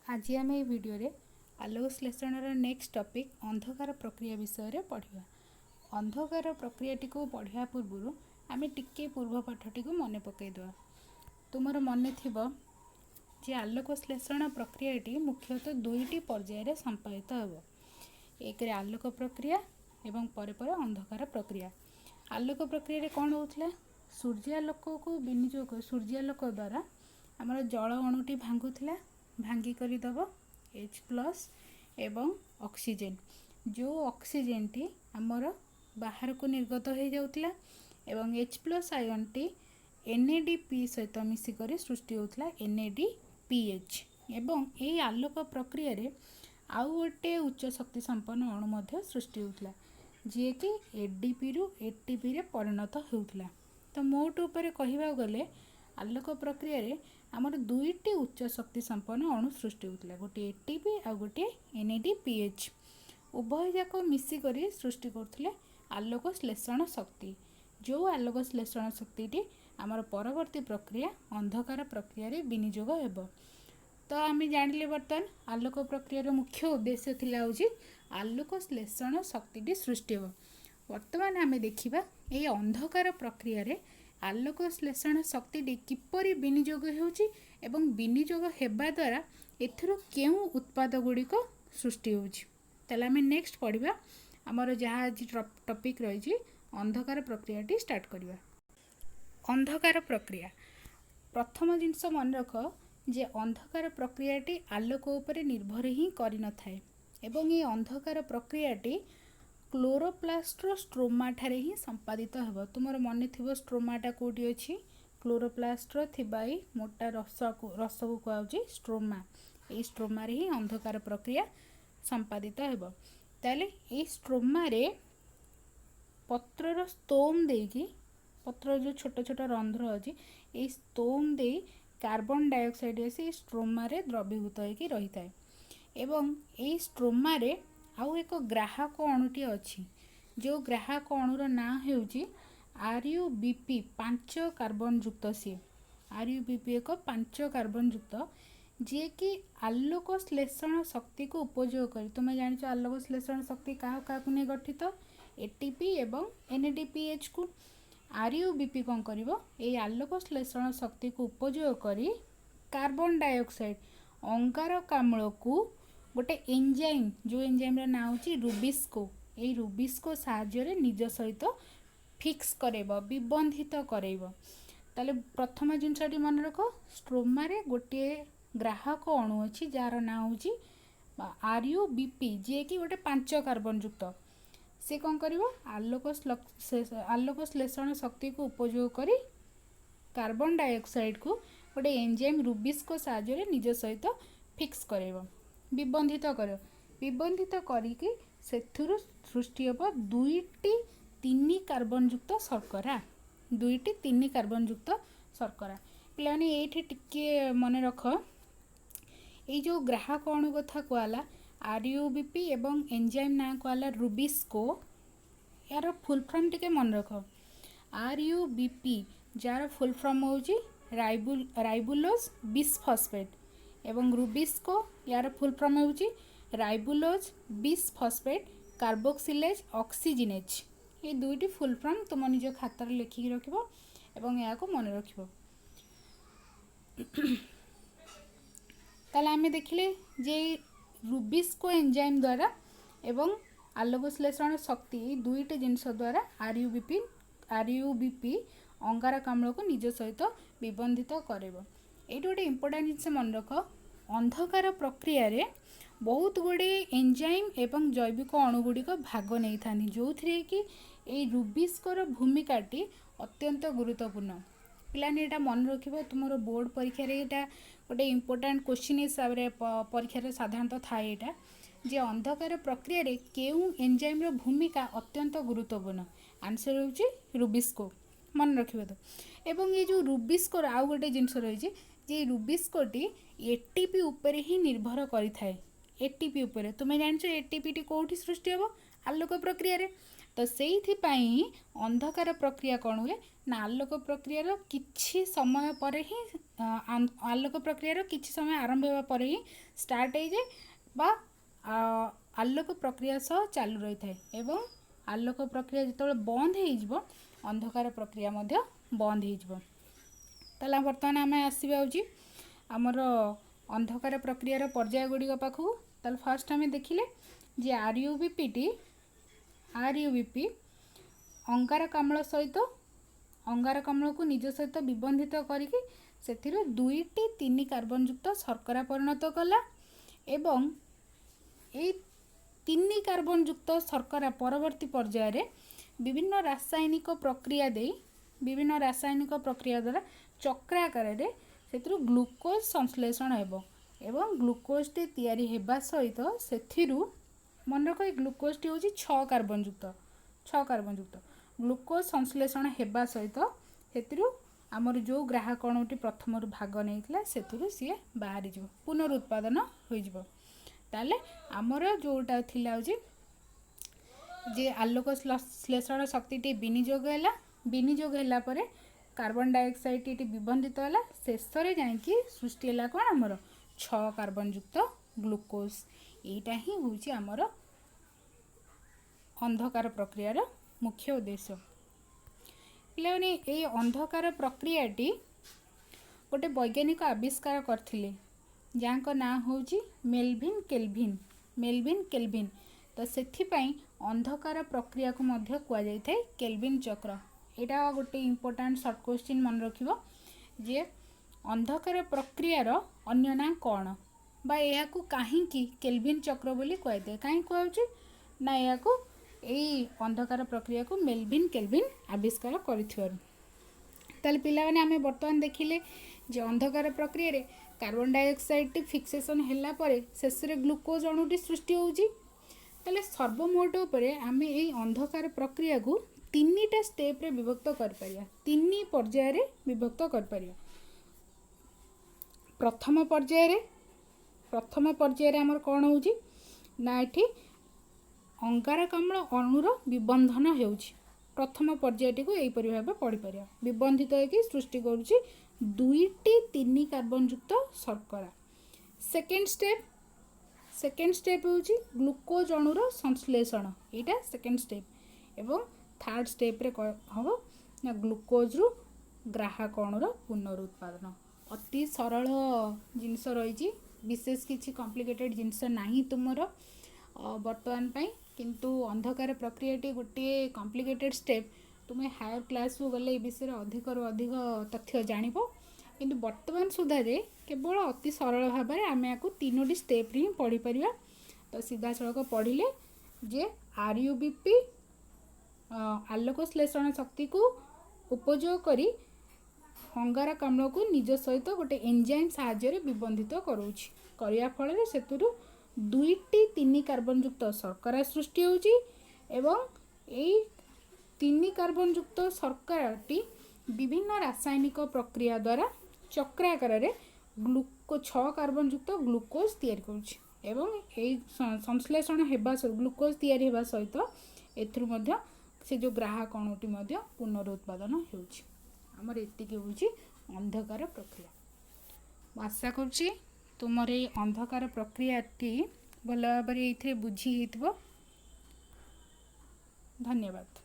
आज आम ये वीडियो रे आलोक श्लेषणर नेक्स्ट टॉपिक अंधकार प्रक्रिया विषय रे पढ़िया। अंधकार प्रक्रियाटी को पढ़िया पूर्व आम टिके पूर्व पाठटी को मन पकईदे। तुमर मन थिबो जे आलोक श्लेषण प्रक्रियाटी मुख्यतः दुईटी पर्यायर संपादित हेबो। एक रे आलोक प्रक्रिया एवं परे परे अंधकार प्रक्रिया। आलोक प्रक्रिया रे कौन होउथला? सूर्यालोक को विनियोग सूर्यालोक द्वारा आमर जल अणुटी भांगुथिला, भांगी करी दबो H प्लस एवं ऑक्सीजन। जो ऑक्सीजन टी आमर बाहर को निर्गत हो जाउतला एवं H plus ion T NADP सहित मिसिक सृष्टि होता NADPH। एवं यही आलोक प्रक्रिया रे आउ गोटे उच्च शक्ति संपन्न अणु मध्य सृष्टि होता जी कि ADP रु ATP रे परिणत होता। तो मोट उपर कहवा गले आलोक प्रक्रिया रे आमर दुईटी उच्च शक्ति संपन्न अणु सृष्टि होता, गोटे ATP आ गोटे NADPH। उभय जाक मिसिकरी सृष्टि करथिले आलोक श्लेषण शक्ति। जो आलोक श्लेषण शक्ति आमर परवर्ती प्रक्रिया अंधकार प्रक्रिया रे विनियोग हेबो। तो आम जानिले बर्तमान आलोक प्रक्रिया मुख्य उद्देश्य थिला होची आलोक श्लेषण शक्ति सृष्टि हो। वर्तमान आम देखिबा ए अंधकार प्रक्रिया रे आलोक श्लेषण शक्ति किपरि विनियोग होउची एवं विनियोग हेबा द्वारा एथिरो केउ उत्पाद गुड़िक सृष्टि होउची। ताले आम नेक्स्ट पढ़िबा हमर जहाँ आज टॉपिक रही अंधकार प्रक्रियाटी स्टार्ट करिबा। अंधकार प्रक्रिया प्रथम जिनस मन रख जे अंधकार प्रक्रियाटी आलोक उपरे निर्भर ही करि न थाए एवं ये अंधकार प्रक्रियाटी क्लोरोप्लास्ट स्ट्रोमा ठारे ही संपादित हेबो। तुमर मन थिबो स्ट्रोमाटा कोठी अछि? क्लोरोप्लास्ट थिबाई मोटा रस को कहउची स्ट्रोमा। ए स्ट्रोमा रे ही अंधकार प्रक्रिया संपादित हेबो। ताले ए स्ट्रोमा रे पत्रर स्तोम देकी पत्र जो छोट छोट रंध्र अछि ए स्तोम दे कार्बन डाइऑक्साइड आसी स्ट्रोमा रे द्रवीभूत होकी रही थाए एवं ए स्ट्रोमा रे आउ एक ग्राहक अणुटी अछि। जो ग्राहक अणुर ना हेउची RuBP 5 कार्बन युक्त सी। RuBP एक 5 कार्बन युक्त जे कि आलोक श्लेषण शक्ति को उपयोग करी। तुम जानिଛ आलोक श्लेषण शक्ति क्या नहीं गठित ATP एवं NADPH को। RuBP कौन करिवो ए आलोक श्लेषण शक्ति को उपयोग करी कार्बन डाइऑक्साइड अंगारकाम्ल को गोटे एंजाइम जो एंजाइम रा नाम होची रुबिस्को। ए रुबिस्को साहाय्य निज सहित फिक्स करेबो विबंधित करेबो। ताले प्रथम जिनसटी मन रख स्ट्रोमा रे गोटे ग्राहक अणु अछि जार नाम होची RuBP जे कि गोटे 5 कार्बन युक्त। से कौन करिवो आलोक श्लेषण शक्ति को उपयोग करी कार्बन डाइऑक्साइड को गोटे एंजाइम रुबिस्को साहाय्य निज सहित फिक्स करेबो विबंधित कर विबंधित करिकी सेथुरु सृष्टि हेबो दुईटी 3 कार्बन युक्त शर्करा। दुईटी 3 कार्बन युक्त शर्करा पिलाने एठी टिके मन रख ए जो ग्राहक अणु कथा कहला RuBP एवं एंजाइम ना कहला रुबिस्को। यार फुल फॉर्म टिके मन रख RuBP जार फुल फॉर्म होची राइबुलोज बिसफॉस्फेट एवं रुबिस्को यार फुल फॉर्म होची राइबुलोज बिसफॉस्फेट कार्बोक्सिलेज ऑक्सीजिनेज। ये दुईटी फुल फॉर्म तुम निज खातार लिखिक रखिबो एवं या को मन रखिबो। ताले आमे देखिले जे रुबिस्को एंजाइम द्वारा एवं आलोक श्लेषण शक्ति दुईटी जिनस द्वारा RuBP अंगारकाम्ल को निज सहित विबंधित करेबो। एटी गोटे इंपोर्टेंट जिनस मन रख अंधकार प्रक्रिया रे बहुत गुड़े एंजाइम एवं जैविक अणुगुड़िक भाग नहीं थानी जो थी कि ए रुबिस्कोर भूमिकाटी अत्यंत गुरुत्वपूर्ण। पिलाने एटा मन रखिबो तुमरो बोर्ड परीक्षा रे एटा गोटे इंपोर्टेंट क्वेश्चन हिसाब रे परीक्षा रे साधारणतः थाए एटा जे अंधकार प्रक्रिया रे केउ एंजाइम रो भूमिका अत्यंत गुरुत्वपूर्ण। आंसर होची रुबिस्को मन रखिबो। तो एवं ये जो रुबिस्कोर आउ गोटे जिनस रही जे रुबिस्कोटी ATP उपरे ही निर्भर करि थाए। ATP उपरे तुम जानिଛ ATP टी कोठी सृष्टि हेबो आलोक प्रक्रिया रे तो से अंधकार प्रक्रिया कौन हुए ना आलोक प्रक्रियार किछि समय पर ही आलोक प्रक्रियार किछि समय आरंभ होगा पर ही स्टार्ट हो जाए बा आलोक प्रक्रिया सह चालू रही थाए एवं आलोक प्रक्रिया जो बंद हो अंधकार प्रक्रिया मध्य बंद हो ताला बर्तमान आम आसवा आमर अंधकार प्रक्रियार पर्याय गुड़िक पाखु ताल फर्स्ट आम देखिले जे आरयूवीपी अंगारकाम्ल सहित अंगारकाम्ल को निज सहित विबंधित करके से दुईटी 3 कार्बन युक्त शर्करा परिणत कला एवं ए 3 कार्बन युक्त शर्करा परवर्ती पर्यायर विभिन्न रासायनिक प्रक्रिया द्वारा चक्राकार से ग्लूकोज संश्लेषण हेबो एवं ग्लूकोज टी तैयारी हेबा सहित सेथिरु मन रख ग्लूकोज टी होची 6 कार्बन युक्त ग्लूकोज संश्लेषण हेबा सहित सेथिरु आमर जो ग्राहक अणुटी प्रथम भाग नैथिला सेथिरु सी बाहरी जो पुनरुत्पादन हो जिवो ताले आमर जोटा थिला होची जे आलोक श्लेषण शक्ति विनियोग है परे कार्बन डाइऑक्साइड टी विबंधित है शेष में जाकि सृष्टि है कौन आमर 6 कार्बन युक्त ग्लूकोज यहीटा ही हूँ आमर अंधकार प्रक्रियार मुख्य उद्देश्य पे ये अंधकार प्रक्रियाटी गोटे वैज्ञानिक आविष्कार करथिले जांको ना होची मेलविन केल्विन तो सेथिपाई अंधकार प्रक्रिया को मध्य कुआ जाय थाए केल्विन चक्र एटा गोटे इम्पोर्टेंट शॉर्ट क्वेश्चन मन रखिबो जे अंधकार प्रक्रियार अन्य ना कौन बा या कहीं केल्विन चक्र बोली कहते कहीं कहूँ ना या अंधकार प्रक्रिया को मेलविन केल्विन आविष्कार कर पिलाने आम बर्तमान देखिले जे अंधकार प्रक्रिया रे कार्बन डाइऑक्साइड टी फिक्सेशन हैला परे शेष रे ग्लूकोज अणुटी सृष्टि होउची ताले सर्वमोट उपरे आमे एई अंधकार प्रक्रिया को 3टा स्टेप रे विभक्त कर परिया 3 पर्याय रे विभक्त कर परिया प्रथम पर्याय रे हमर कोन होउची ना एठी अंगारकाम्ल अणुर विबंधन हेउची प्रथम पर्यायटी को यही भाव पढ़ी पार विबंधित होगी सृष्टि करुच्ची 2टी 3 कार्बन युक्त शर्करा सेकेंड स्टेप होची ग्लूकोज अणुर संश्लेषण यहाँ सेकेंड स्टेप एवं थर्ड स्टेप रे हम ना ग्लूकोज रु ग्राहक अणुर पुनरुत्पादन अति सरल जिनस रही विशेष किसी कॉम्प्लिकेटेड जिनस नहीं तुमर बर्तमान पाई किंतु अंधकार प्रक्रियाटी गोटे कॉम्प्लिकेटेड स्टेप तुम्हें हायर क्लास को गले विषय अधिक अधिक तथ्य जानिबो किंतु वर्तमान सुधा रे केवल अति सरल भाव में आम या 3टी स्टेप रे पढ़ी परिया तो सीधा सड़क पढ़िले जे आरयूबीपी आलोक श्लेषण शक्ति को उपयोग करी अंगारकाम्ल को निज सहित गोटे एंजाइम साहाय्य विबंधित करोछि करिया फल से 2टी 3 कार्बन युक्त शर्करा सृष्टि होची एवं यही 3 कार्बन युक्त शर्कराटी विभिन्न रासायनिक प्रक्रिया द्वारा चक्राकार रे 6 कार्बन युक्त ग्लूकोज तैयारी करुछि एवं यही संश्लेषण हेबा ग्लूकोज तैयारी हेबा सहित एथुर मध्य से जो ग्राहक अणुटी मध्य पुनरुत्पादन होउछि हमर एतिकी होउछि अंधकार प्रक्रिया आशा करुछि तुमर ये अंधकार प्रक्रियाटी भल भाव बुझी धन्यवाद।